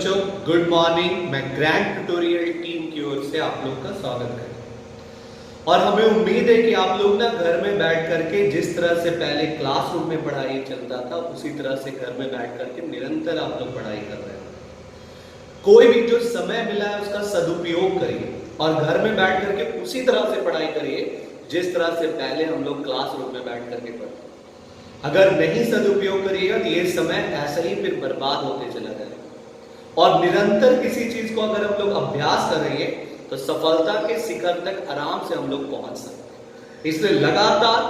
बच्चों, good morning. मैं grand tutorial team की ओर से आप लोग का स्वागत करता हूं और हमें उम्मीद है कि आप लोग ना घर में बैठ करके जिस तरह से पहले क्लासरूम में पढ़ाई चलता था उसी तरह से घर में बैठ करके निरंतर आप लोग पढ़ाई कर रहे हैं। कोई भी जो समय मिला है उसका सदुपयोग करिए और घर में बैठ करके उसी तरह से पढ़ाई करिए जिस तरह से पहले हम लोग क्लासरूम में बैठ करके पढ़ते। अगर नहीं सदुपयोग करिएगा तो ये समय ऐसा ही फिर बर्बाद होते चला जाएगा। और निरंतर किसी चीज को अगर हम लोग अभ्यास करेंगे तो सफलता के शिखर तक आराम से हम लोग पहुंच सकते हैं। इसलिए लगातार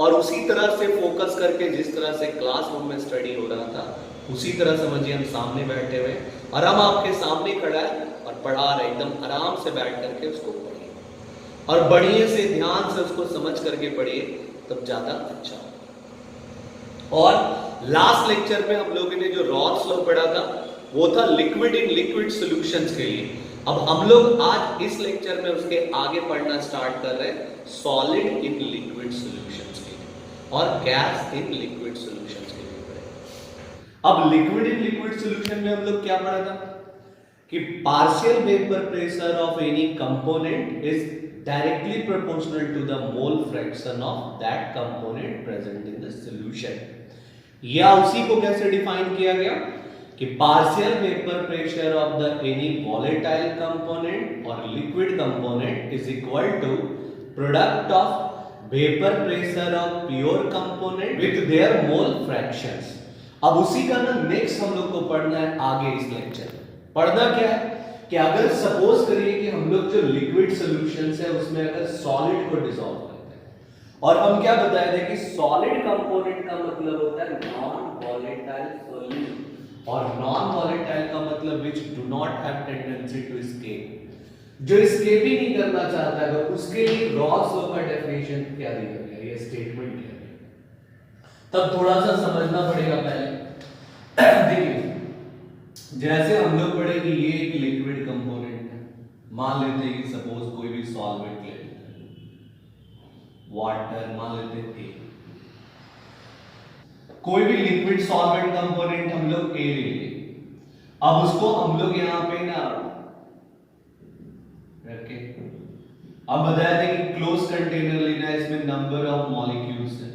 और उसी तरह से फोकस करके जिस तरह से क्लासरूम में स्टडी हो रहा था उसी तरह समझिए हम सामने बैठे हुए और हम आपके सामने खड़ा है और पढ़ा रहे, एकदम आराम से बैठ करके उसको पढ़िए और बढ़िए से ध्यान से उसको समझ करके पढ़िए, तब ज्यादा अच्छा होगा। और लास्ट लेक्चर में हम लोगों ने जो रॉल्स लॉ पढ़ा था वो था लिक्विड इन लिक्विड सॉल्यूशंस के लिए। अब हम लोग आज इस लेक्चर में उसके आगे पढ़ना स्टार्ट कर रहे हैं सॉलिड इन लिक्विड सॉल्यूशंस के लिए और गैस इन लिक्विड सॉल्यूशंस के लिए पढ़े। अब लिक्विड इन लिक्विड सॉल्यूशन में हम लोग क्या पढ़ा था कि partial vapour pressure of any component is directly proportional to the mole fraction of that component present in the solution. या उसी को कैसे डिफाइन किया गया कि partial vapour pressure of the any volatile component और liquid component is equal to product of vapour pressure of pure component with their mole fractions. अब उसी का ना नेक्स्ट हम लोग को पढ़ना है आगे इस लेक्चर में। पढ़ना क्या है कि अगर सपोज करिए कि हम लोग जो लिक्विड सॉल्यूशंस है उसमें अगर सॉलिड को डिसॉल्व करते हैं और हम क्या बताए थे कि सॉलिड कंपोनेंट का मतलब होता है नॉन वॉलेटाइल सॉल्यूट और नॉन वॉलेटाइल का मतलब which do not have tendency to escape, जो एस्केप ही नहीं करना चाहता है। तो उसके लिए रॉल्स लॉ का डेफिनेशन क्या दिया गया, ये स्टेटमेंट क्या है, तब थोड़ा सा समझना पड़ेगा पहले। देखिए जैसे हम लोग पढ़े कि ये एक लिक्विड कंपोनेंट है, मान लेते हैं कि सपोज कोई भी सॉल्वेंट ले लेते हैं, वाटर मान लेते हैं, कोई भी लिक्विड सॉल्वेंट कंपोनेंट हम लोग ए ले लिए। अब उसको हम लोग यहां पे ना रखे, अब बताया था कि क्लोज कंटेनर लेना है, इसमें नंबर ऑफ मॉलिक्यूल्स है,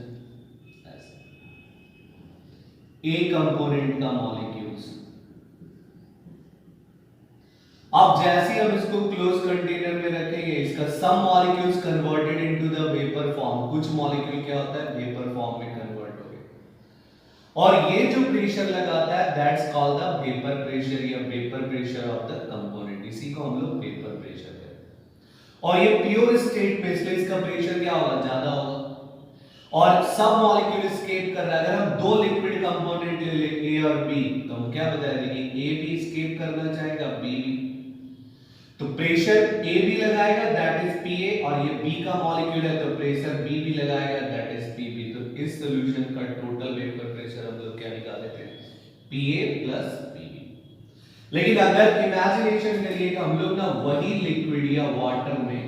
ए कंपोनेंट का मॉलिक्यूल्स। अब जैसे हम इसको क्लोज कंटेनर में रखेंगे इसका some molecules converted into the vapour form, कुछ मॉलिक्यूल क्या होता है वेपर फॉर्म में कन्वर्ट हो गए और ये जो प्रेशर लगाता है that's called the vapour pressure या vapour pressure of the component. इसी को हम लोग वेपर प्रेशर कहते हैं और ये प्योर स्टेट में इसलिए इसका प्रेशर क्या होगा, ज्यादा होगा और सब मॉलिक्यूल एस्केप कर रहा है। अगर हम दो लिक्विड कंपोनेंट ले ले ए और बी तो हम क्या बताएंगे कि ए भी एस्केप करना चाहेगा बी भी, तो प्रेशर ए भी लगाएगा दैट इज पीए और ये बी का मॉलिक्यूल है तो प्रेशर बी भी लगाएगा दैट इज पीबी। तो इस सॉल्यूशन का टोटल वेपर प्रेशर हम लोग क्या निकाल लेते हैं पीए प्लस पीबी। लेकिन अगर इमेजिनेशन करिए कि हम लोग ना वही लिक्विड या वाटर में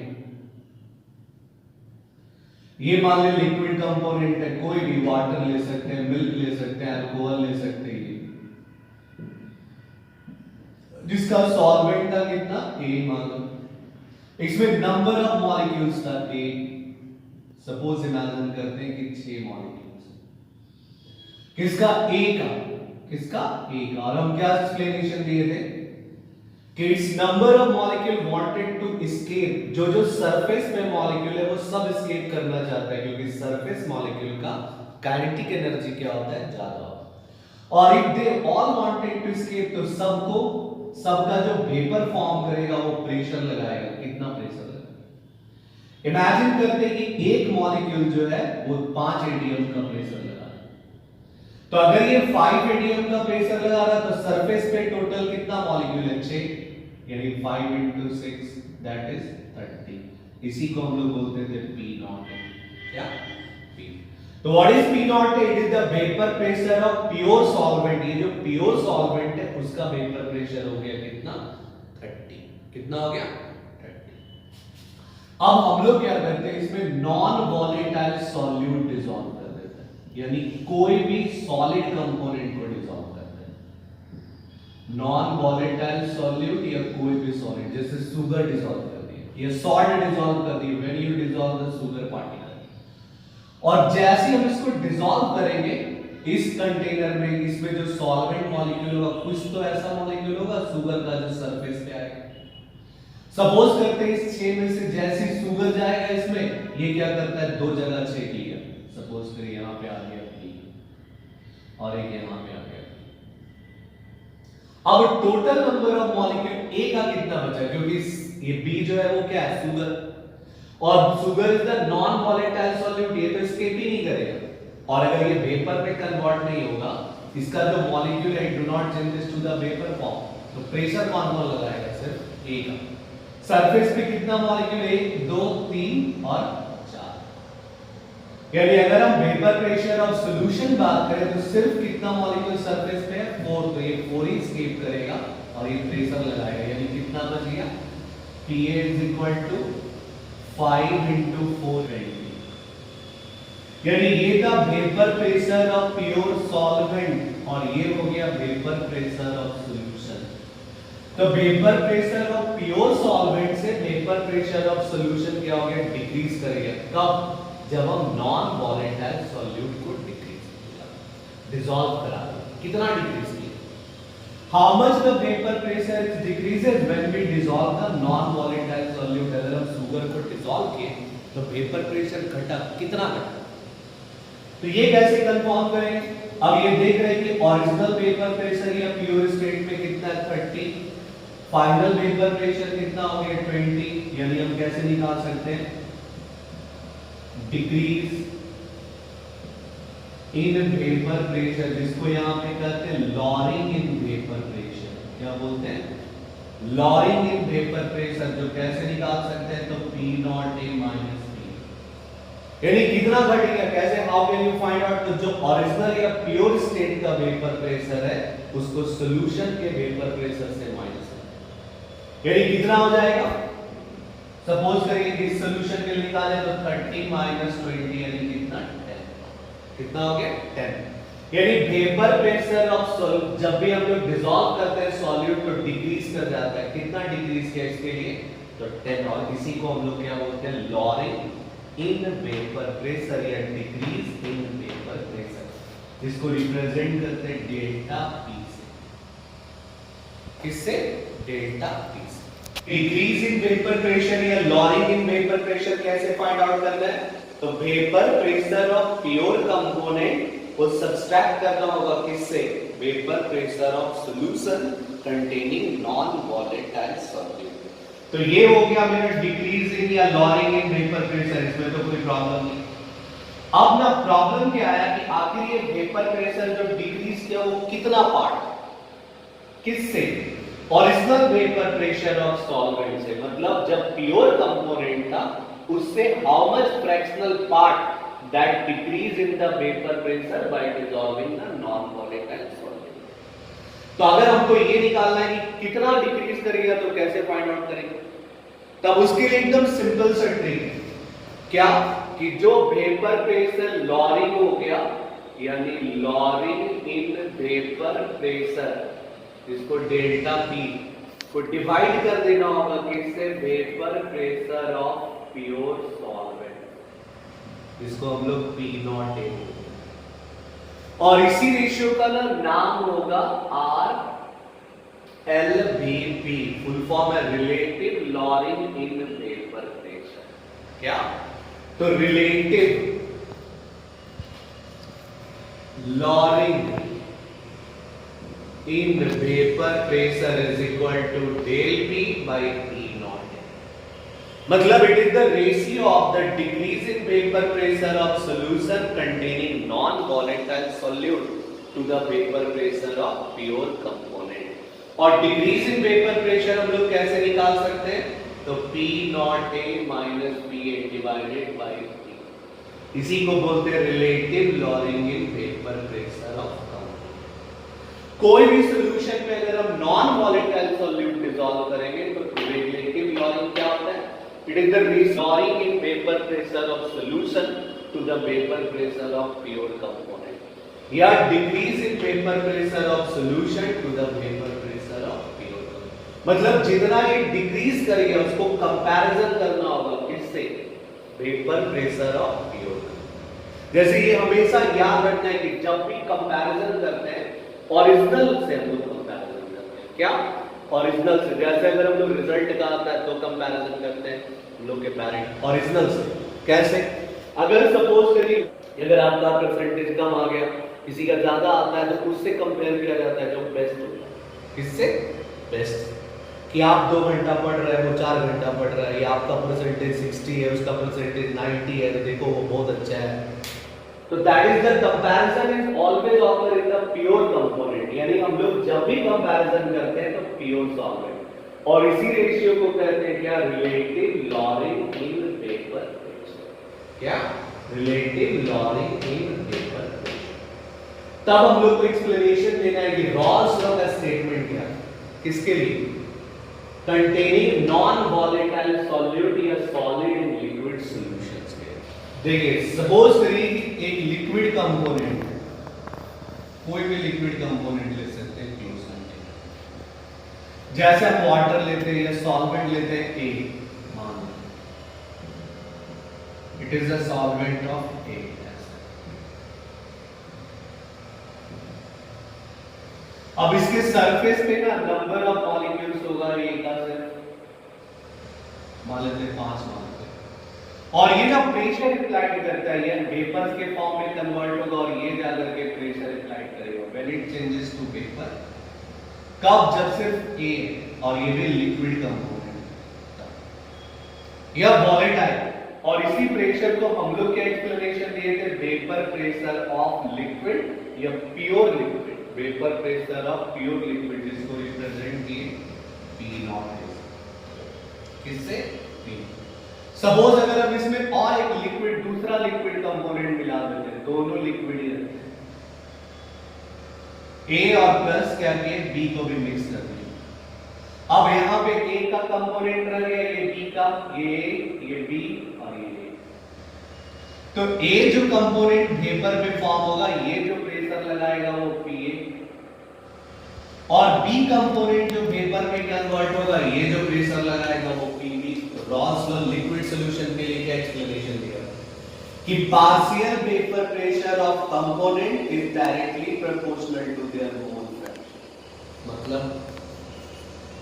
ये मान लो लिक्विड कंपोनेंट है, कोई भी वाटर ले सकते हैं, मिल्क ले सकते हैं, अल्कोहल ले सकते हैं, जिसका सॉल्वेंट था कितना ए मान लो, इसमें नंबर ऑफ मॉलिक्यूल्स था ए, सपोज इमेजिन करते हैं कि 6 मॉलिक्यूल्स किसका ए का, किसका ए का, और हम क्या एक्सप्लेनेशन दिए थे कि it's number of molecule wanted to escape, जो जो सरफेस में मॉलिक्यूल है वो सब एस्केप करना चाहता है क्योंकि सरफेस मॉलिक्यूल का काइनेटिक एनर्जी क्या होता है ज्यादा होता है और if they all wanted to escape तो सबको सबका जो वेपर फॉर्म करेगा वो प्रेशर लगाएगा, कितना प्रेशर लगाएगा। इमेजिन करते हैं कि एक मॉलिक्यूल जो है वो 5 एटीएम का प्रेशर लगा रहा है, तो अगर ये 5 एटीएम का प्रेशर लगा रहा है तो सरफेस पे टोटल कितना मॉलिक्यूल है 6, यानी 5 into 6 दैट इज 30। इसी को हम लोग बोलते थे पी नॉट, क्या पी। तो what is P not, it is the vapour pressure of pure solvent. ये जो प्योर सॉल्वेंट है उसका वेपर प्रेशर हो गया कितना 30, कितना हो गया 30। अब हम लोग क्या करते हैं इसमें नॉन वॉलेटाइल सॉल्यूट डिसॉल्व कर देते हैं, यानी कोई भी सॉलिड कंपोनेंट को डिसॉल्व करते हैं। नॉन वॉलेटाइल सॉल्यूट या कोई भी सॉलिड, जैसे शुगर डिसॉल्व कर दी या सॉल्ट डिसॉल्व कर दी, when you dissolve the sugar particle. और जैसे हम इसको डिसॉल्व करेंगे इस कंटेनर में, इसमें जो सॉल्वेंट मॉलिक्यूल होगा, कुछ तो ऐसा मॉलिक्यूल होगा शुगर का जो सरफेस पे आएगा। सपोज करते हैं इस 6 में से जैसे शुगर जाएगा इसमें, ये क्या करता है, दो जगह छेद लिया। सपोज करिए यहां पे आ गया P और एक यहां पे आ गया। अब total number of molecule A का कितना बचा, क्योंकि ये B जो है वो क्या है, शुगर, और sugar is the non volatile solute, ये तो एस्केप ही नहीं करेगा। और अगर ये वेपर में कन्वर्ट नहीं होगा, इसका जो मॉलिक्यूल है do not changes to the vapour form, तो प्रेशर कौन कौन लगाएगा, सिर्फ A का। सरफेस पे कितना मॉलिक्यूल, 1 2 3 और 4। यानी अगर हम वेपर प्रेशर और सॉल्यूशन बात करें तो सिर्फ कितना मॉलिक्यूल सरफेस पे है, 4, तो ये 4 ही एस्केप करेगा और ये प्रेशर लगाएगा। यानी कितना बच गया, Pa is equal to 5 into 420। यानी ये था vapour pressure of pure solvent और ये हो गया वेपर प्रेशर ऑफ सॉल्यूशन। तो vapour pressure of pure solvent से वेपर प्रेशर ऑफ सॉल्यूशन क्या हो गया, डिक्रीज करेगा। कब, जब हम नॉन वॉलेटाइल सॉल्यूट को डिसॉल्व करा दें। कितना डिक्रीज किया, how much the vapour pressure decreases when we dissolve the non volatile solute. अगर हम शुगर को डिसॉल्व किए तो वेपर प्रेशर घटा, कितना घटा, तो ये कैसे कंफर्म करेंगे। अब ये देख रहे हैं कि ओरिजिनल वेपर प्रेशर या प्योर स्टेट में कितना है, 30, फाइनल वेपर प्रेशर कितना हो गया, 20। यानी हम कैसे निकाल सकते हैं, डिक्रीज इन वेपर प्रेशर, जिसको यहां पे कहते हैं लॉरिंग इन वेपर प्रेशर। क्या बोलते हैं, लॉरिंग इन वेपर प्रेशर, जो कैसे निकाल सकते हैं, तो P naught A minus P। यानी कितना घट गया, कैसे, how can you find out, तो जो ओरिजिनल या प्योर स्टेट का वेपर प्रेशर है उसको सॉल्यूशन के वेपर प्रेशर से माइनस कर, यानी कितना हो जाएगा। सपोज करिए कि इस सॉल्यूशन के लिए निकाले तो 30 माइनस 20 यानी कितना, 10। कितना हो गया, 10। यानी वेपर प्रेशर ऑफ सॉल्यूट, जब भी हम लोग डिसॉल्व करते हैं सॉल्यूट तो डिक्रीज कर जाता है। कितना डिक्रीज किया इसके लिए, तो 10। और इसी को हम लोग क्या बोलते हैं, लॉरिंग इन वेपर प्रेशर या डिक्रीज इन वेपर प्रेशर, जिसको रिप्रेजेंट करते हैं डेल्टा P से। किससे, डेल्टा P से। डिक्रीज इन वेपर प्रेशर या लॉरिंग इन वेपर प्रेशर कैसे फाइंड आउट करना है, तो vapour pressure of pure component को सब्सट्रैक्ट करना होगा किससे, vapour pressure of solution containing non volatile solute. तो ये हो गया मेरा डिक्रीज इन या लॉरिंग इन वेपर प्रेशर, इसमें तो कोई प्रॉब्लम नहीं। अब ना प्रॉब्लम क्या आया कि आखिर ये वेपर प्रेशर जो डिक्रीज किया वो कितना पार्ट, किससे, original vapour pressure of solvent से, मतलब जब प्योर कंपोनेंट था उससे how much fractional part that decrease in the vapour pressure by dissolving the non volatile solvent. तो अगर हमको ये निकालना है कि कितना डिक्रीज करेगा तो कैसे फाइंड आउट करेंगे, तब उसके लिए एकदम सिंपल सा ट्रिक है, क्या, कि जो वेपर प्रेशर लॉरिंग हो गया, यानी लॉरिंग इन वेपर प्रेशर, इसको डेल्टा P को डिवाइड कर देना होगा किससे, vapour pressure of pure solvent, इसको हम लोग P नॉट A, और इसी रेशियो का नाम होगा RLVP, फुल फॉर्म है relative lowering in vapour pressure. क्या, तो relative lowering in vapor pressure is equal to del P by P naught. मतलब it is the ratio of the decrease in vapor pressure of solution containing non-volatile solute to the vapor pressure of pure component. और decrease in vapor pressure हम लोग कैसे निकाल सकते हैं, तो P naught A minus P A divided by P, इसी को बोलते हैं relative lowering in vapor pressure of कोई भी सॉल्यूशन में अगर हम नॉन वॉलेटाइल सॉल्यूट डिसॉल्व करेंगे तो रिलेटिव लॉरिंग क्या होता है, it is the lowering in vapour pressure of solution to the vapour pressure of pure component, या decrease in vapour pressure of solution to the vapour pressure मतलब जितना ये decrease करेगा उसको कंपैरिजन करना होगा किससे, वेपर प्रेशर ऑफ प्योर। जैसे ये हमेशा याद रखना है कि जब भी कंपैरिजन करते हैं ओरिजिनल से हम लोग कंपैरिजन करते हैं, क्या ओरिजिनल से। जैसे अगर हम लोग रिजल्ट का आता है तो कंपैरिजन करते हैं हम लोग के पेरेंट ओरिजिनल से। कैसे, अगर सपोज करिए अगर आपका परसेंटेज कम आ गया, किसी का ज्यादा आता है तो उससे कंपेयर किया जाता है जो बेस्ट होता है, किससे, बेस्ट। कि आप 2 घंटा पढ़ रहे हो, 4 घंटा पढ़ रहा है, या आपका परसेंटेज 60 है, उसका परसेंटेज 90 है, तो देखो वो बहुत अच्छा है। तो that is the comparison is always occur in the pure component, यानी हम लोग जब भी कंपैरिजन करते हैं तो प्योर सॉल्वेंट। और इसी रेशियो को कहते हैं क्या, relative lowering in vapour pressure. क्या, relative lowering in vapour pressure. तब हम लोग को एक्सप्लेनेशन देना है कि रॉल्स लॉ का स्टेटमेंट क्या है, किसके लिए, containing non-volatile solute या solid in liquid solutions के। देखिए सपोज करिए कि एक लिक्विड कंपोनेंट, कोई भी लिक्विड कंपोनेंट ले सकते हैं क्लोज कंटेनर, जैसे हम वाटर लेते हैं या सॉल्वेंट लेते हैं ए, मान it is a solvent of A. अब इसके सरफेस पे ना नंबर ऑफ मॉलिक्यूल्स होगा ये का सिर्फ मान लेते हैं 5 मान लेते हैं, और ये ना प्रेशर अप्लाई करता है, ये वेपर के फॉर्म में कन्वर्ट होगा और ये जाकर के प्रेशर अप्लाई करेगा when it changes to vapour. कब, जब सिर्फ ए और ये भी लिक्विड कंपोनेंट, यह वॉलेटाइल। और इसी प्रेशर को हम लोग क्या एक्सप्लेनेशन दिए थे, वेपर प्रेशर ऑफ लिक्विड या pure liquid, vapour pressure of pure liquid, जिसको रिप्रेजेंट किए पी नॉट, किससे, पी। सपोज अगर हम इसमें और एक लिक्विड, दूसरा लिक्विड कंपोनेंट मिला देते हैं, दोनों लिक्विड ही रहते हैं, ए और प्लस क्या किए, बी को भी मिक्स कर दिया। अब यहां पे ए का कंपोनेंट रह गया, ये बी का, ये बी और ये ए। तो ए जो कंपोनेंट वेपर में फॉर्म होगा, ये जो प्रेशर लगाएगा वो पीए, और बी कंपोनेंट जो वेपर में कन्वर्ट होगा, ये जो प्रेशर लगाएगा वो PV. Raoult's law liquid solution के लिए क्या एक्सप्लेनेशन दिया कि partial vapour pressure of component is directly proportional to their mole fraction. मतलब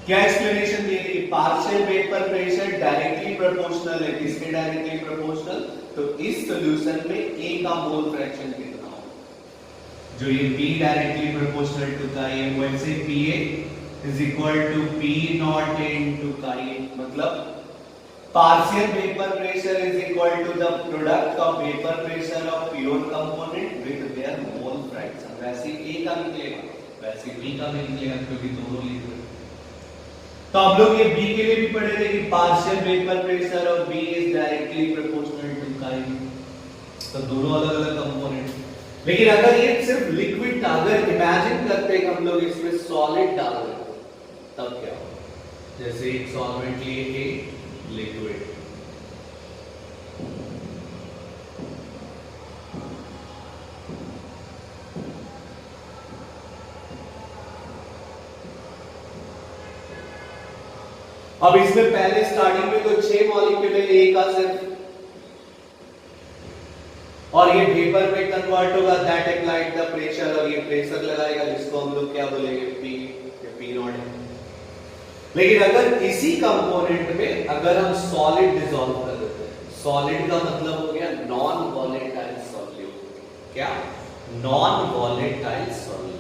क्या एक्सप्लेनेशन दिए कि partial vapour pressure directly proportional है, किसके डायरेक्टली प्रोपोर्शनल, तो इस सॉल्यूशन में ए का मोल फ्रैक्शन कितना हो, जो ये P डायरेक्टली प्रोपोर्शनल टू का ये वैसे PA is equal to P naught into का ये, मतलब partial vapour pressure is equal to the product of vapour pressure of pure component with their mole fraction. वैसे A का निकलेगा, वैसे B का भी निकलेगा, क्योंकि दोनों लिक्विड। तो आप लोग ये B के लिए भी पढ़े थे कि partial vapour pressure of B is directly proportional to का ये, तो दोनों अलग अलग कंपोनेंट। लेकिन अगर ये सिर्फ लिक्विड था, अगर इमेजिन करते हैं कि हम लोग इसमें सॉलिड डाल रहे हैं, तब क्या होगा, जैसे एक सॉल्वेंट लिए एक लिक्विड, अब इसमें पहले स्टार्टिंग में तो 6 मॉलिक्यूल है, ए का सिर्फ, और ये वेपर में कन्वर्ट होगा, दैट अप्लाइड द प्रेशर, और ये प्रेशर लगाएगा जिसको हम लोग क्या बोलेंगे, पी, या पी नॉट है। लेकिन अगर इसी कंपोनेंट में अगर हम सॉलिड डिसॉल्व कर देते हैं, सॉलिड का मतलब हो गया नॉन वॉलेटाइल सॉल्यूट, क्या, नॉन वॉलेटाइल सॉल्यूट।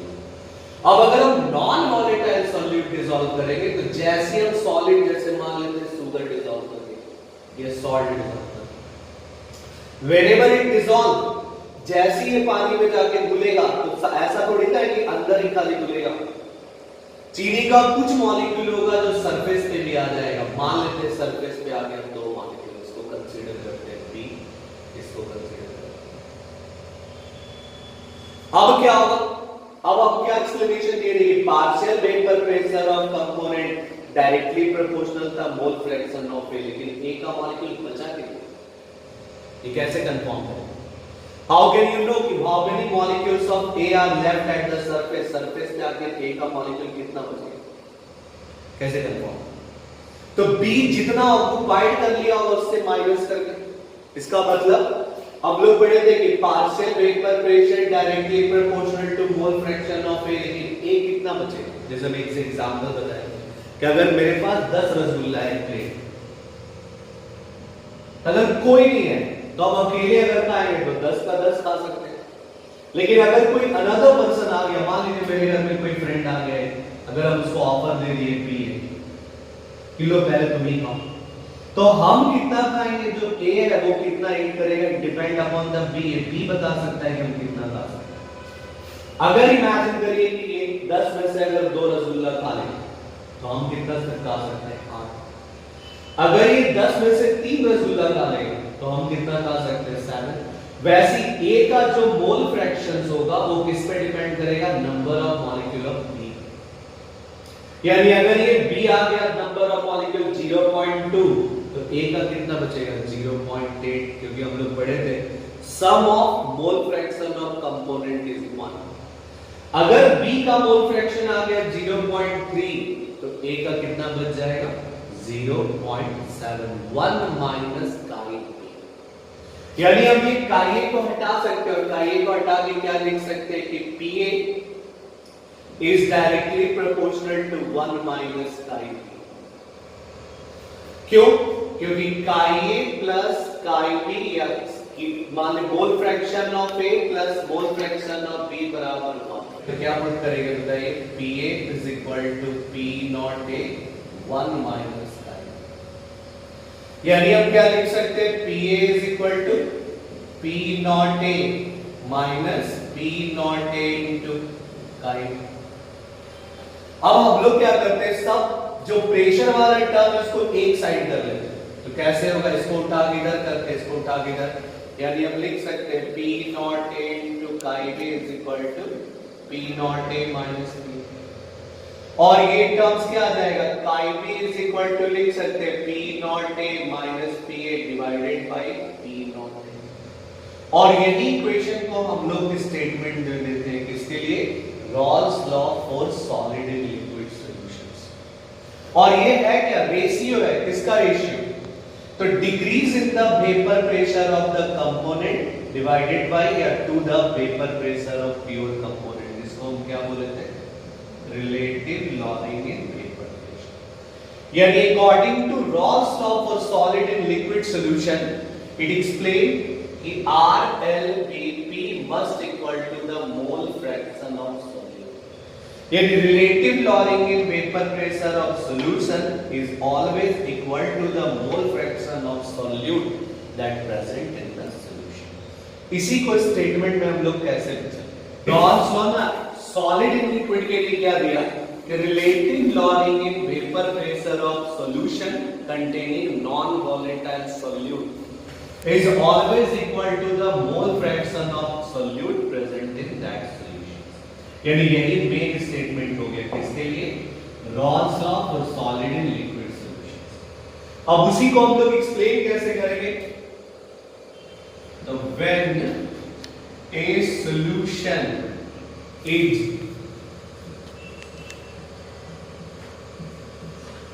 अब अगर हम नॉन वॉलेटाइल सॉल्यूट डिसॉल्व करेंगे तो जैसे हम सॉलिड, जैसे मान लेते हैं शुगर डिसॉल्व करके, ये सॉल्ट डिसॉल्व करके, व्हेनेवर इट डिसॉल्व, जैसे ही ये पानी में जाके घुलेगा, तो ऐसा थोड़ी ना है कि अंदर ही खाली घुलेगा, चीनी का कुछ मॉलिक्यूल होगा जो सरफेस पे भी आ जाएगा। मान लेते हैं सरफेस पे आ गया 2 मॉलिक्यूल, इसको कंसीडर करते हैं बी, इसको कंसीडर करते हैं। अब क्या होगा, अब आप क्या एक्सप्लेनेशन दे रही है, partial vapour pressure of component directly proportional था मोल फ्रैक्शन ऑफ ए, लेकिन ए का मॉलिक्यूल बचा के, ये कैसे कंफर्म करें, हाउ कैन यू नो कि how many molecules of A R left at the surface, surface पे आके ए का मॉलिक्यूल कितना बचेगा, कैसे कंफर्म? तो B जितना ऑक्युपाइड कर लिया होगा उससे माइनस करके, इसका मतलब हम लोग पढ़े थे कि partial vapour pressure directly proportional to mole fraction of A, लेकिन ए कितना बचेगा? जैसे हम एक एग्जांपल बताया कि अगर मेरे पास 10 रसगुल्ला है प्लेट, अगर कोई नहीं है तो हम अकेले अगर खाएंगे तो 10 का 10 खा सकते हैं, लेकिन अगर कोई अनदर पर्सन आ गया, मान लीजिए मेरे घर में कोई फ्रेंड आ गया, अगर हम उसको ऑफर दे दिए पिए किलो पहले तुम ही खाओ, तो हम कितना खाएंगे? जो ए है वो कितना ईट करेगा, depend upon the B. B बता सकता है कि हम कितना खा सकते हैं। अगर इमेजिन करिए कि ये 10 में से अगर 2 रसगुल्ला खा ले तो हम कितना खा सकते हैं? 8। अगर ये 10 में से 3 रसगुल्ला खा लेगा तो हम कितना खा सकते हैं? 7। वैसे ए का जो मोल फ्रैक्शंस होगा वो किस पे डिपेंड करेगा? Number of molecule of B. यानी अगर ये बी आ गया नंबर ऑफ मॉलिक्यूल 0.2 तो ए का कितना बचेगा? 0.8, क्योंकि हम लोग पढ़े थे sum of mole fraction of component is 1। अगर बी का मोल फ्रैक्शन आ गया 0.3 तो ए का कितना बच जाएगा? 0.7, 1 माइनस काई। यानी हम ये काई को हटा सकते हैं और काई को हटा के क्या लिख सकते हैं कि PA is directly proportional to 1 minus chi. क्यों? क्योंकि काई ए प्लस काई बी, या मान ली mole fraction of A plus mole fraction of B बराबर 1। तो क्या पुट करेंगे बताइए? P A is equal to P naught A 1 minus chi. यानी हम क्या लिख सकते हैं? P A is equal to P naught A minus P naught A into chi. अब हम लोग क्या करते हैं, सब जो प्रेशर वाला टर्म इसको एक साइड कर लेते हैं। तो कैसे होगा? इसको उठा के इधर करके, इसको उठा के इधर, यानी हम लिख सकते हैं P naught A into chi B is equal to P naught A minus P. और ये टर्म्स क्या आ जाएगा? काई बी इज इक्वल टू लिख सकते हैं P naught A minus P A divided by P naught ए। और यही इक्वेशन को हम लोग स्टेटमेंट दे देते हैं किसके लिए? Raoult's law for solid and liquid solutions. और ये है क्या? रेशियो है। किसका रेशियो? तो decrease in the vapour pressure of the component divided by या to the vapour pressure of pure component. इसको हम क्या बोले थे? Relative lowering in vapour pressure. यानी according to Raoult's law for solid and liquid solution it explain कि RLBP must equal to the mole fraction of solute. यानी relative lowering in vapor pressure of solution is always equal to the mole fraction of solute that present in the solution. इसी को statement में हम लोग कैसे लिखें? Rawls law ना solid and liquid के लिए क्या दिया कि relative lowering in vapor pressure of solution containing non-volatile solute is always equal to the mole fraction of solute present in that solution. यानी यही मेन स्टेटमेंट हो गया किसके लिए? Raoult's law for solid and liquid solutions. अब उसी को हम लोग एक्सप्लेन कैसे करेंगे? तो when A solution is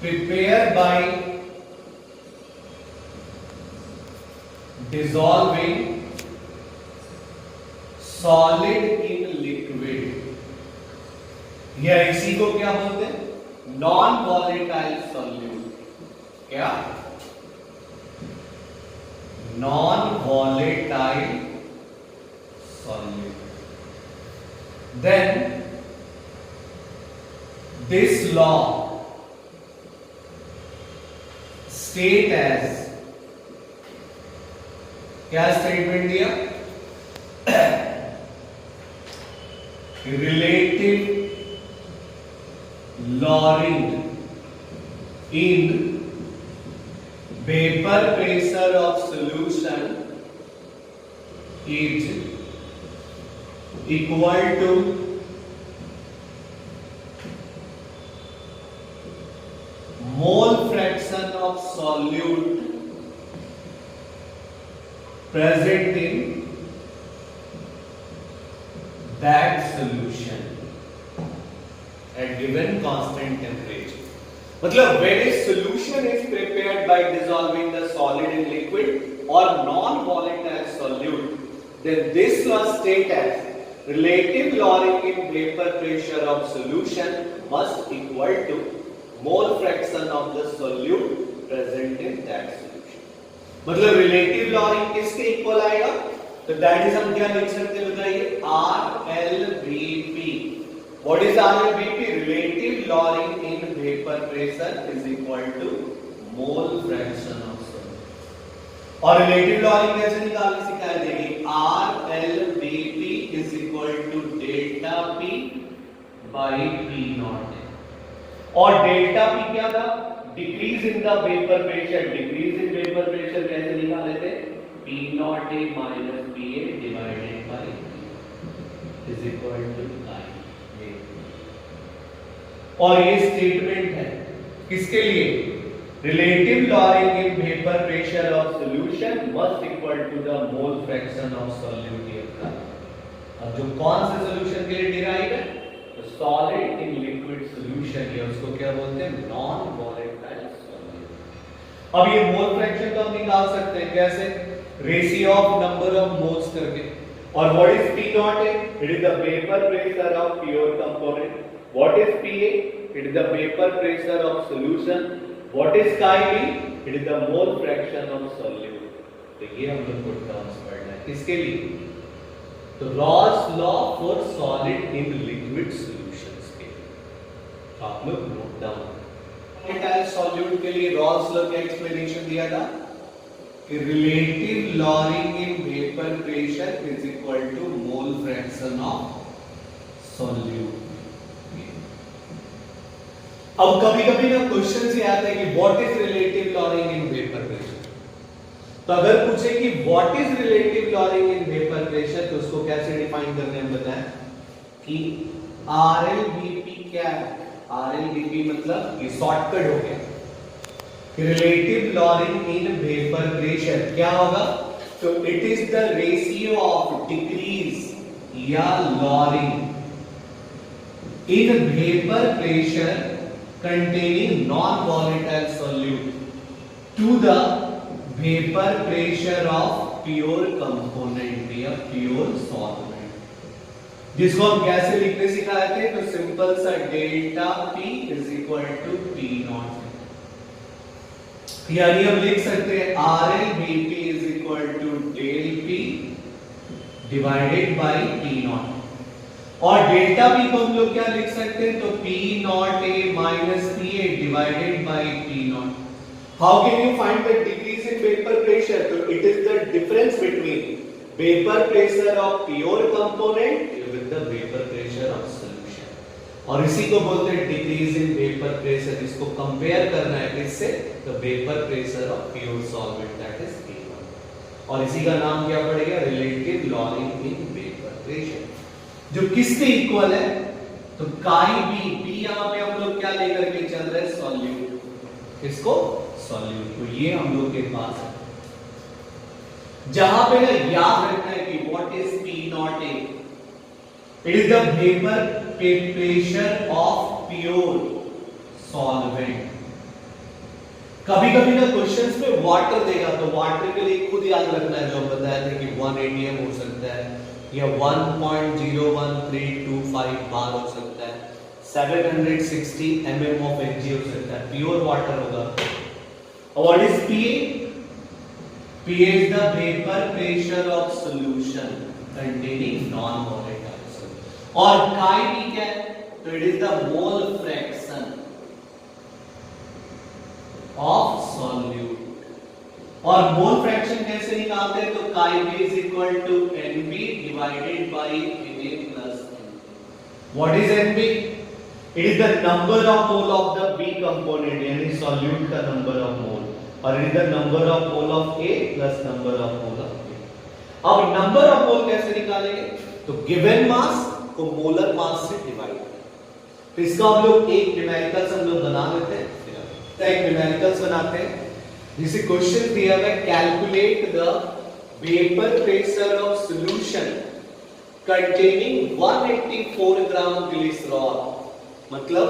prepared by dissolving solid in liquid, या इसी को क्या बोलते हैं? Non volatile solute. क्या? Non volatile solute. Then this law state as, क्या स्टेटमेंट दिया? Relative lowering in vapour pressure of solution is equal to mole fraction of solute present in that solution at given constant temperature। मतलब when a solution is prepared by dissolving the solid in liquid or non-volatile solute, then this was stated as relative lowering in vapor pressure of solution must equal to mole fraction of the solute present in that solution. मतलब relative lowering किसके equal आएगा? तो that is हम क्या लिख सकते हैं बताइए? RLVP. What is RLVP? Relative lowering in vapor pressure is equal to mole fraction of solute. और relative lowering कैसे निकालने सिखाया देगी? RLVP is equal to delta P by P naught. और डेल्टा P क्या था? Decrease in the vapour pressure. Decrease in vapour pressure कैसे निकाले थे? P naught A minus PA divided by is equal to I. और ये statement है किसके लिए? Relative lowering in vapour pressure of solution must equal to the mole fraction of solute का. अब जो कौन से सॉल्यूशन के लिए डिराइव है? तो सॉलिड इन लिक्विड सॉल्यूशन है, उसको क्या बोलते हैं? Non volatile solute. अब ये मोल फ्रैक्शन तो हम निकाल सकते हैं कैसे? Ratio of number of moles करके. और व्हाट इज P नॉट है? It is the vapour pressure of pure component. What is PA? It is the vapor pressure of solution. What is chi B? It is the mole fraction of solute. तो ये हम लोग को terms पढ़ना है किसके लिए? तो Rawls law for solid in liquid solutions के लिए. तो आप लोग नोट डाउन. वोलेटाइल सॉल्यूट के लिए रॉल्स लॉ का एक्सप्लेनेशन दिया था कि relative lowering in vapour pressure is equal to mole fraction of solute. अब कभी-कभी ना क्वेश्चन से आता है कि what is relative lowering in vapour pressure. तो अगर पूछे कि what is relative lowering in vapour pressure तो उसको कैसे डिफाइन करने हैं बताएं कि RLVP क्या है? RLVP मतलब ये शॉर्टकट हो गया. Relative lowering in vapour pressure क्या होगा? तो it is the ratio of decrease या lowering in vapour pressure containing non-volatile solute to the vapor pressure of pure component या pure solvent. जिसको हम कैसे लिखने सिखाए थे? तो सिंपल सा delta P is equal to P naught. यानी हम लिख सकते हैं RLVP is equal to del P divided by P naught. और डेल्टा P को हम लोग क्या लिख सकते हैं? तो P naught A minus PA divided by P naught. How can you find the decrease in vapor pressure? So it is the difference between vapor pressure of pure component with the vapor pressure of solution. और इसी को बोलते हैं decrease in vapor pressure. इसको compare करना है किससे? तो vapor pressure of pure solvent that is P naught. और इसी का नाम क्या पड़ेगा? Relative lowering in vapor pressure. जो किसके इक्वल है? तो काई बी. बी यहां पे हम लोग क्या लेकर के चल रहे हैं? सॉल्यूट. किसको? सॉल्यूट. तो ये हम लोग के पास है. जहां पे ना याद रखना है कि what is P naught A? It is the vapour pressure of pure solvent. कभी-कभी ना क्वेश्चंस में वाटर देगा तो वाटर के लिए खुद याद रखना है जो हम बताया था कि 1 atm हो सकता है या 1.01325 बार हो सकता है, 760 mm of Hg हो सकता है. प्योर वाटर होगा. और what is PA? PA is the vapor pressure of solution containing non-volatile solute. और chi B क्या है? तो it is the mole fraction of solute. और मोल फ्रैक्शन कैसे निकालते हैं? तो chi B is equal to NB divided by Na plus NB. What is NB? It is the number of mole of the B component, यानी solute का number of mole, और it is the number of mole of A plus number of mole of B. अब number of mole कैसे निकालेंगे? तो given mass को molar mass से divide करें. तो इसका हम लोग एक न्यूमेरिकल्स हम लोग बना लेते हैं. तो एक न्यूमेरिकल्स बनाते हैं. जिसे क्वेश्चन दिया है calculate the vapour pressure of solution containing 184 gram glycerol. मतलब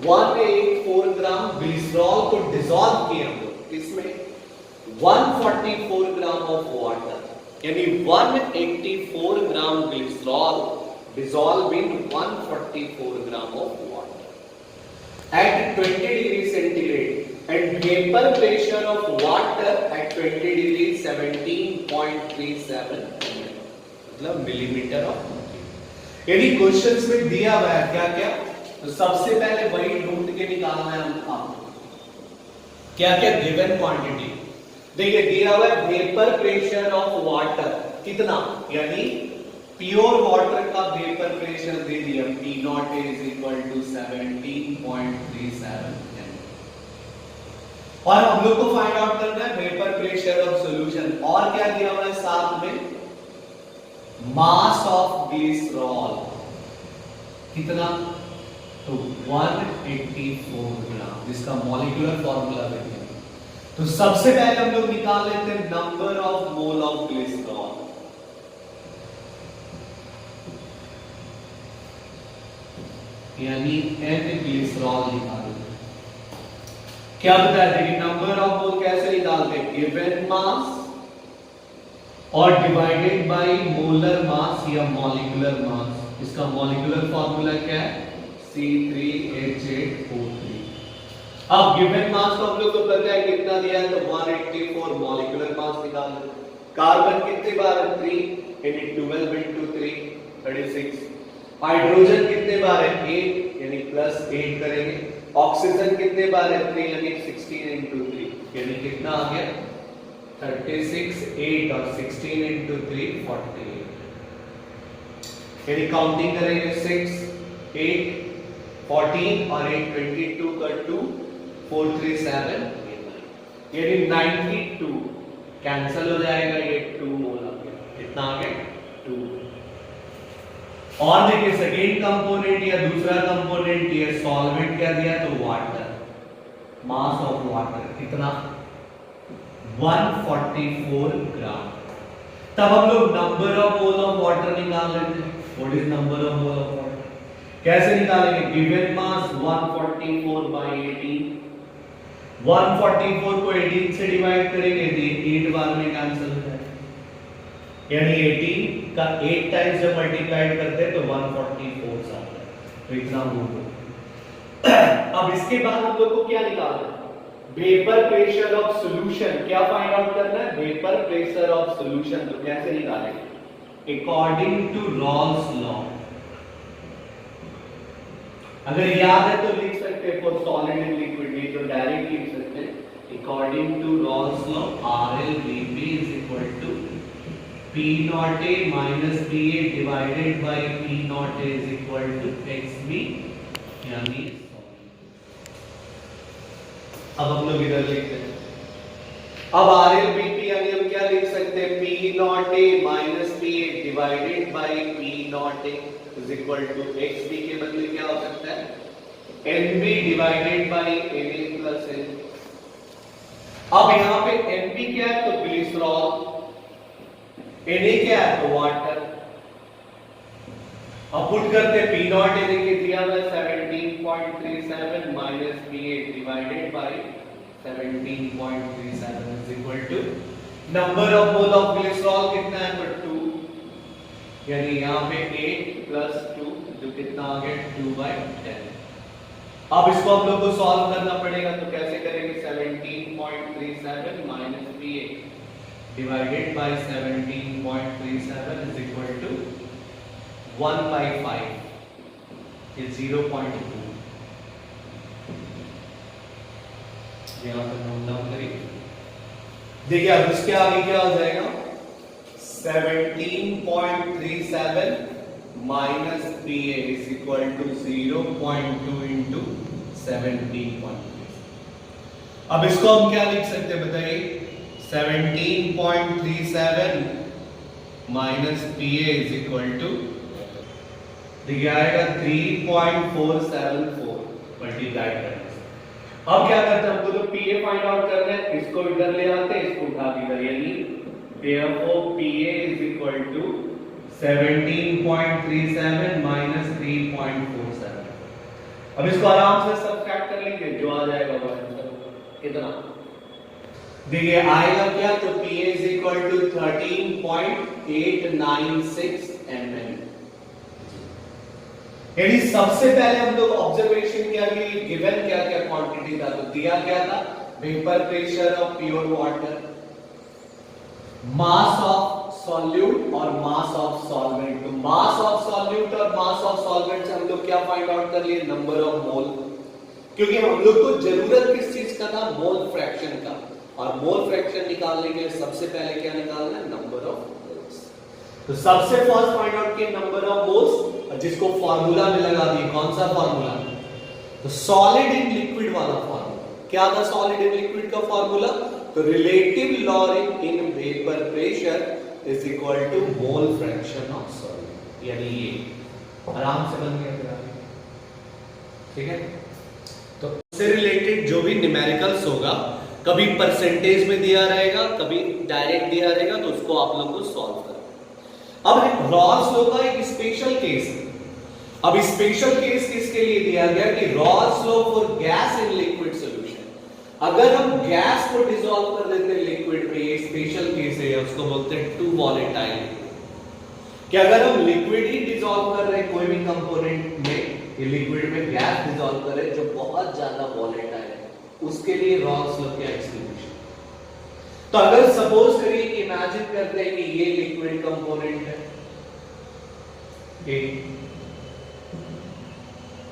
184 ग्राम ग्लिसरॉल को डिसॉल्व किया हम लोग इसमें 144 ग्राम ऑफ वाटर, यानी 184 ग्राम glycerol dissolve in 144 gram of water at 20 degree centigrade and vapor pressure of water at 20 degree 17.37 मतलब मिलीमीटर ऑफ मर्क्यूरी। यानी questions में दिया हुआ है क्या क्या, तो सबसे पहले वही ढूंढ के निकालना है हमको क्या क्या गिवन क्वांटिटी। देखिए दिया हुआ है वेपर प्रेशर ऑफ वाटर कितना, यानी प्योर वाटर का वेपर प्रेशर दे दिया P naught is equal to 17.37 और हम लोग को फाइंड आउट करना है वेपर प्रेशर ऑफ सॉल्यूशन। और क्या दिया हुआ है साथ में, मास ऑफ ग्लिसरॉल कितना, तो 184 ग्राम, जिसका मॉलिक्यूलर फॉर्मूला देखिए। तो सबसे पहले हम लोग निकाल लेते हैं number of mole of glycerol, यानी n ग्लिसरॉल निकालते हैं। क्या बताया थे कि नंबर ऑफ मोल कैसे निकालते हैं, गिवन मास और डिवाइडेड बाय मोलर मास या मॉलिक्यूलर मास। इसका मॉलिक्यूलर फार्मूला क्या है, C3H8O3। अब गिवन मास को हम लोग को पता है कितना दिया है, तो 184 मॉलिक्यूलर मास निकालना है। कार्बन कितने बार है, 3 यानी 12 into 3 36। हाइड्रोजन कितने बार है, 8 यानी प्लस 8 करेंगे। ऑक्सीजन कितने बार है, 3 यानी 16 into 3 यानी कितना आ गया 36, 8 और 16 into 3 48। यानी काउंटिंग करेंगे 6 8 14 और 8 22 का 2 4 3 7 यानी 92 कैंसिल हो जाएगा, ये 2 मोल आ गया। कितना आ गया 2। और देखिए सेकेंड कंपोनेंट या दूसरा कंपोनेंट ये सॉल्वेंट क्या दिया, तो वाटर, मास ऑफ वाटर कितना 144 ग्राम। तब हम लोग number of mole of water निकाल लेते हैं। What is number of mole of water, कैसे निकालेंगे, गिवन मास 144 by 18। 144 को 18 से डिवाइड करेंगे तो 8 बार में कैंसिल हो जाएगा, यानी 18 का 8 टाइम्स जब मल्टीप्लाइड करते हैं तो 144 आता है। तो इतना मोल। अब इसके बाद हम लोग को क्या निकालना है, वेपर प्रेशर ऑफ सॉल्यूशन। क्या फाइंड आउट करना है, वेपर प्रेशर ऑफ सॉल्यूशन। तो कैसे निकालेंगे, अकॉर्डिंग टू रॉल्स लॉ। अगर याद है तो लिख सकते हैं फॉर सॉलिड एंड लिक्विड, ये तो डायरेक्ट लिख सकते हैं according to Raoult's law RLVP is equal to P naught A minus PA divided by P naught A is equal to XB, यानी अब हम लोग इधर लिखते हैं। अब RLVP यानी हम क्या लिख सकते हैं, P naught A minus PA divided by P naught A is equal to XB के बदले क्या हो सकता है, NB divided by NA plus N। अब यहां पे NB क्या है, तो ग्लिसरॉल, Na क्या है, तो वाटर। अब पुट करते हैं P नॉट यानी कि दिया हुआ 17.37 minus PA divided by 17.37 is equal to number of mole of glycerol कितना है, तो 2, यानी यहां पे 8 प्लस 2 जो कितना आ गया 2/10। अब इसको हम लोग को सॉल्व करना पड़ेगा, तो कैसे करेंगे, 17.37 minus PA divided by 17.37 is equal to 1/5, ये 0.2। यहां पर नोट डाउन करिए। देखिए अब इसके आगे क्या हो जाएगा, 17.37 minus PA is equal to 0.2 into 17.37। अब इसको हम क्या लिख सकते हैं बताइए, 17.37 minus PA is equal to देखिए आएगा 3.474 मल्टीप्लाई करने से। अब क्या करते हैं, हमको तो PA फाइंड आउट करना है, इसको इधर ले आते हैं, इसको उठा के इधर, यानी therefore PA is equal to 17.37 minus 3.47। अब इसको आराम से सब्ट्रैक्ट कर लेंगे, जो आ जाएगा वो आंसर इतना। देखिए आएगा क्या, तो Pa is equal to 13.896 mm। यानी सबसे पहले हम लोग ऑब्जर्वेशन किया कि गिवन क्या क्या क्वांटिटी था, तो दिया क्या था, vapour pressure of pure water, mass of solute और मास ऑफ सॉल्वेंट। तो मास ऑफ सॉल्यूट और मास ऑफ सॉल्वेंट से हम लोग क्या फाइंड आउट कर लिए, नंबर ऑफ मोल, क्योंकि हम लोग को जरूरत किस चीज का था, मोल फ्रैक्शन का, और मोल फ्रैक्शन निकालने के लिए सबसे पहले क्या निकालना है, नंबर ऑफ मोल्स। तो सबसे फर्स्ट फाइंड आउट किया नंबर ऑफ मोल्स, जिसको फार्मूला में लगा दिए, कौन सा फार्मूला, तो सॉलिड इन लिक्विड वाला फार्मूला। क्या था सॉलिड इन लिक्विड का फार्मूला, तो relative lowering in vapour pressure is equal to mole fraction of solid, यानी ये आराम से बन गया फिर, ठीक है। तो इससे रिलेटेड जो भी न्यूमेरिकल्स होगा, कभी परसेंटेज में दिया रहेगा, कभी डायरेक्ट दिया रहेगा, तो उसको आप लोग को सॉल्व करना। अब रॉल्स लॉ का एक स्पेशल केस है। अब स्पेशल केस किसके लिए दिया गया कि Raoult's law for gas in liquid solution, अगर हम गैस को डिसॉल्व कर देते हैं लिक्विड में, ये स्पेशल केस है, उसको बोलते हैं टू वॉलेटाइल, कि अगर हम लिक्विड ही डिसॉल्व कर रहे हैं कोई भी कंपोनेंट में, ये लिक्विड में गैस डिसॉल्व कर रहे हैं जो बहुत ज्यादा वॉलेटाइल है, उसके लिए रॉल्स लॉ का एक्सप्लेनेशन। तो अगर सपोज करिए कि इमेजिन करते हैं कि ये लिक्विड कंपोनेंट है,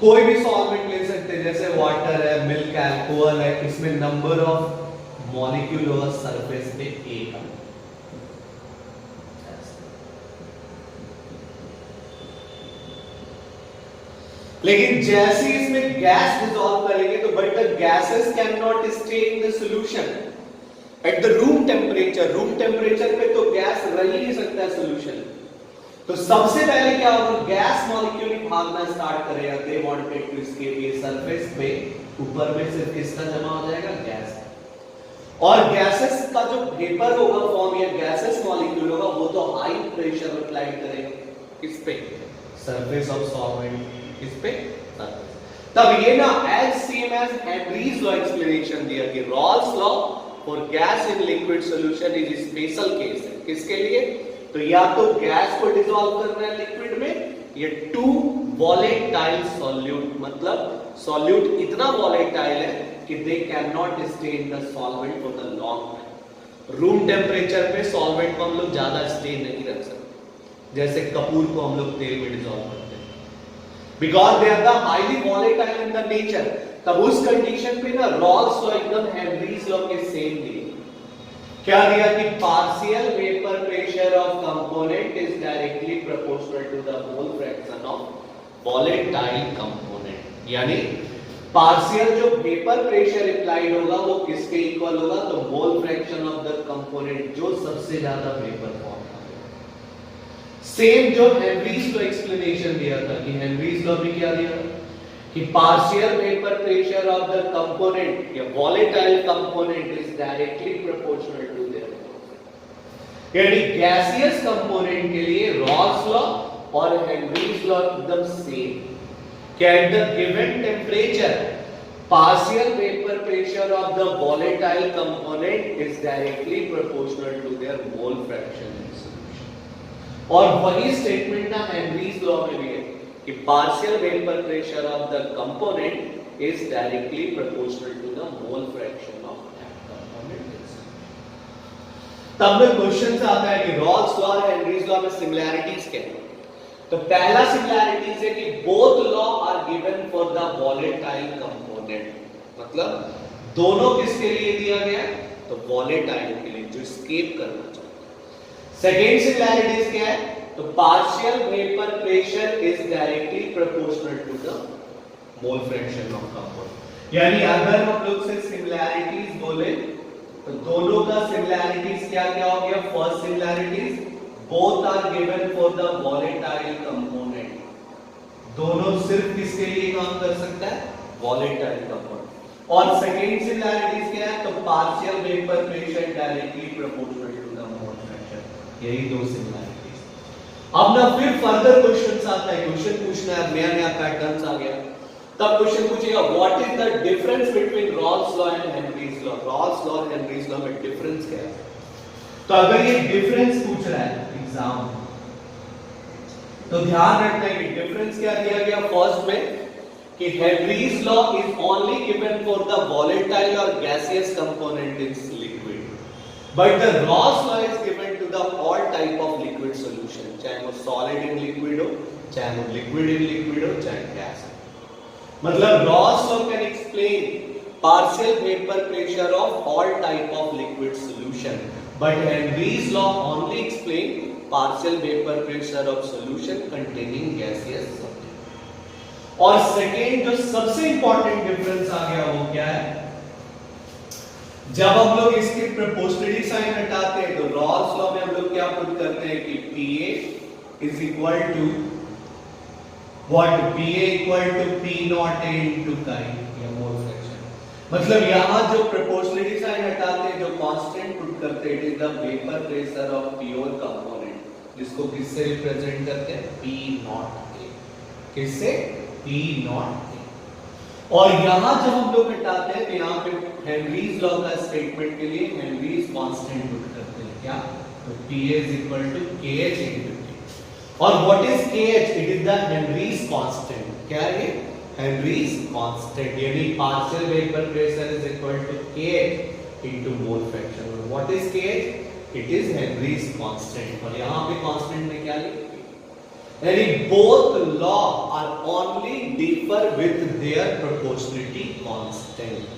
कोई भी सॉल्वेंट ले सकते हैं, जैसे वाटर है, मिल्क, अल्कोहल है, इसमें नंबर ऑफ मॉलिक्यूल होगा सरफेस पे एक, लेकिन जैसे इसमें गैस डिसॉल्व करेंगे तो but the gases can not stay in the solution at the room temperature. Room temperature पे तो गैस रह ही नहीं सकता है सॉल्यूशन। तो सबसे पहले क्या होगा, गैस मॉलिक्यूल ही भागना स्टार्ट करेगा। They wanted to escape. ये सरफेस पे ऊपर में सिर्फ किसका जमा हो जाएगा, गैस। और गैसेस का जो वेपर होगा फॉर्म या गैसेस मॉलिक्यूल होगा वो तो हाई प्रेशर अप्लाई करेगा किस पे, सरफेस ऑफ सॉल्वेंट, इस पे सरफेस। तब ये ना as same as Henry's law explanation दिया कि Raoult's law for gas in liquid solution is special case है। किसके लिए, तो या तो गैस को डिसॉल्व करना है लिक्विड में, ये टू वॉलेटाइल सॉल्यूट, मतलब सॉल्यूट इतना वॉलेटाइल है कि they can not stay in the solvent for the long time. Room temperature पे सॉल्वेंट को हम लोग ज्यादा स्टे नहीं रख सकते, जैसे कपूर को हम लोग तेल में डिसॉल्व करते हैं, because they are the highly volatile in the nature. तब उस कंडीशन पे ना रॉल्स लॉ एकदम हेनरीज लॉ के सेम दिए। क्या दिया कि partial vapour pressure of component is directly proportional to the mole fraction of volatile component. यानी पार्शियल जो वेपर प्रेशर अप्लाइड होगा वो किसके इक्वल होगा, तो mole fraction of the component जो सबसे ज्यादा वेपर फॉर्म करेगा। सेम जो हेनरीज लॉ एक्सप्लेनेशन दिया था कि हेनरीज लॉ भी क्या दिया कि partial vapour pressure of the component या volatile component is directly proportional to their. यानी गैसियस कंपोनेंट के लिए रॉल्स लॉ और हेनरीज लॉ एकदम same. At the given temperature, partial vapor pressure of the volatile component is directly proportional to their mole fraction in solution. और वही statement ना Henrys law में भी है कि partial vapor pressure of the component is directly proportional to the mole fraction of that component in solution. तब में question आता है कि रॉल्स लॉ और हेनरीज लॉ में सिमिलैरिटीज क्या है। तो पहला सिमिलैरिटीज है कि both law are given for the volatile component, मतलब दोनों किसके लिए दिया गया, तो वॉलेटाइल के लिए जो एस्केप करना चाहता है। सेकेंड सिमिलैरिटीज क्या है, तो partial vapour pressure is directly proportional to the mole fraction of component. यानी अगर हम लोग से सिमिलैरिटीज बोले तो दोनों का सिमिलैरिटीज क्या क्या हो गया। First similarities both are given for the volatile component, दोनों सिर्फ किसके लिए काम कर सकता है, volatile component। और सेकेंड सिमिलैरिटीज क्या है, तो partial vapour pressure directly proportional to the mole fraction, यही दो सिमिलैरिटीज। अब ना फिर फर्दर क्वेश्चंस आता है, क्वेश्चन पूछना है, नया नया पैटर्न्स आ गया। तब क्वेश्चन पूछेगा what is the difference between Rawls law and Henry's law. Rawls law और हेनरीज लॉ में डिफरेंस क्या है? तो अगर ये डिफरेंस पूछ रहा है एग्जाम तो ध्यान रखना है कि डिफरेंस क्या दिया गया फर्स्ट में कि Henry's law is only given for the volatile और gaseous component in liquid, but the Raoult's law is given to the all type of liquid solution, चाहे वो सॉलिड इन लिक्विड हो, चाहे वो लिक्विड इन लिक्विड हो, चाहे gas. मतलब Rawls law can explain partial vapour pressure of all type of liquid solution, but Henry's law only explain partial vapor pressure of solution containing gaseous substance। और second जो सबसे important difference आ गया वो क्या है? जब हम लोग इसकी प्रोपोर्शनलिटी साइन हटाते हैं तो रॉल्स लॉ में हम लोग क्या पुट करते हैं कि Pa is equal to what? Pa equal to P naught A into chi या मोल फ्रैक्शन। मतलब यहां जो प्रोपोर्शनलिटी साइन हटाते हैं, जो कांस्टेंट पुट करते हैं, it is the vapour pressure of pure component, जिसको किससे रिप्रेजेंट करते हैं? P naught A। किससे? P naught A। और यहां जब हम लोग हटाते हैं तो यहां पे हेनरीज लॉ का स्टेटमेंट के लिए हेनरीज कांस्टेंट पुट करते हैं। क्या? तो Pa is equal to Kh into K। और what is Kh? It is the Henry's constant. क्या है? हेनरीज कांस्टेंट, यानी partial vapour pressure is equal to Kh into mole fraction. और what is Kh? It is Henry's constant. और यहां पे constant में क्या लिखा? यानी both law are only differ with their proportionality constant।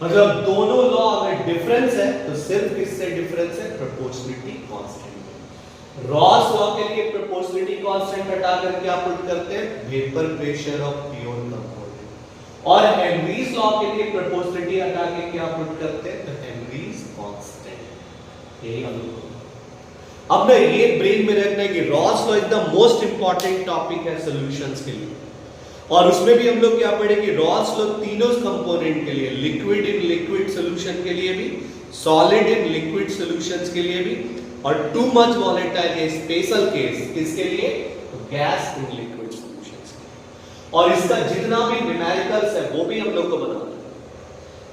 मतलब दोनों लॉ में डिफरेंस है तो सिर्फ किससे डिफरेंस है? Proportionality constant. रॉल्स लॉ के लिए प्रोपोर्शनलिटी कांस्टेंट हटा कर क्या पुट करते हैं? Vapour pressure of pure component. और हेनरीज लॉ के लिए प्रोपोर्शनलिटी हटा के क्या पुट करते हैं? तो हेनरीज कांस्टेंट। यही हम लोग अब ना ये ब्रेन में रखना है कि Raoult's law is the most important topic है सॉल्यूशंस के लिए। और उसमें भी हम लोग क्या पढ़ेंगे? रॉल्स लॉ तीनों कंपोनेंट के लिए, लिक्विड इन लिक्विड सॉल्यूशन के लिए भी, सॉलिड इन लिक्विड सॉल्यूशंस के लिए भी, और टू मच वॉलेटाइल ये स्पेशल केस किसके लिए? तो गैस इन लिक्विड सॉल्यूशंस के लिए। और इसका जितना भी न्यूमेरिकल्स है वो भी हम लोग को बनाना है।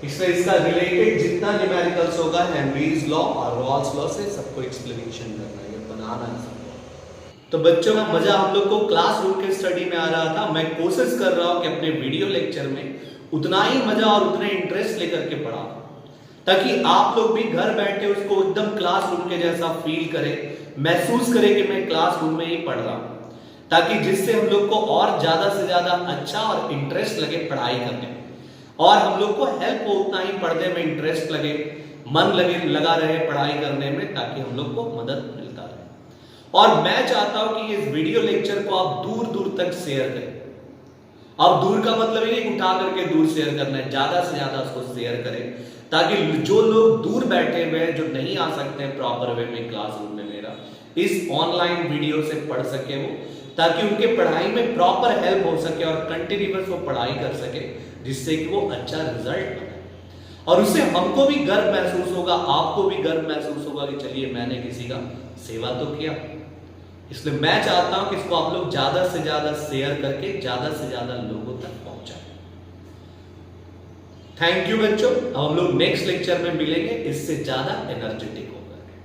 इसमें इसका रिलेटेड जितना न्यूमेरिकल्स होगा हेनरीज लॉ और रॉल्स लॉ से सबको एक्सप्लेनेशन करना है, बनाना है। तो बच्चों का मजा हम लोग को क्लासरूम के स्टडी में आ रहा था। मैं कोशिश कर रहा हूं कि अपने वीडियो लेक्चर में उतना ही मजा और उतने इंटरेस्ट लेकर के पढ़ा, ताकि आप लोग भी घर बैठे उसको एकदम क्लासरूम के जैसा फील करें, महसूस करें कि मैं क्लासरूम में ही पढ़ रहा हूं, ताकि जिससे हम लोग को और ज्यादा से ज्यादा अच्छा और इंटरेस्ट लगे पढ़ाई करने में, और हम लोग को हेल्प हो उतना ही पढ़ने में इंटरेस्ट लगे, मन लगा रहे पढ़ाई करने में, ताकि हम लोग को मदद मिलता रहे। और मैं चाहता हूं कि इस वीडियो लेक्चर को आप दूर दूर तक शेयर करें। अब दूर का मतलब ये नहीं उठा करके दूर शेयर करना है, ज्यादा से ज्यादा उसको शेयर करें, ताकि जो लोग दूर बैठे हुए हैं, जो नहीं आ सकते हैं प्रॉपर वे में क्लासरूम में मेरा, इस ऑनलाइन वीडियो से पढ़ सके वो, ताकि उनके पढ़ाई में प्रॉपर हेल्प हो सके और कंटिन्यूअस वो पढ़ाई कर सके, जिससे कि वो अच्छा रिजल्ट बनाए। और उससे हमको भी गर्व महसूस होगा, आपको भी गर्व महसूस होगा कि चलिए मैंने किसी का सेवा तो किया। इसलिए मैं चाहता हूं कि इसको आप लोग ज्यादा से ज्यादा शेयर करके ज्यादा से ज्यादा लोगों तक पहुंचाएं। थैंक यू बच्चों। हम लोग नेक्स्ट लेक्चर में मिलेंगे इससे ज्यादा एनर्जेटिक हो।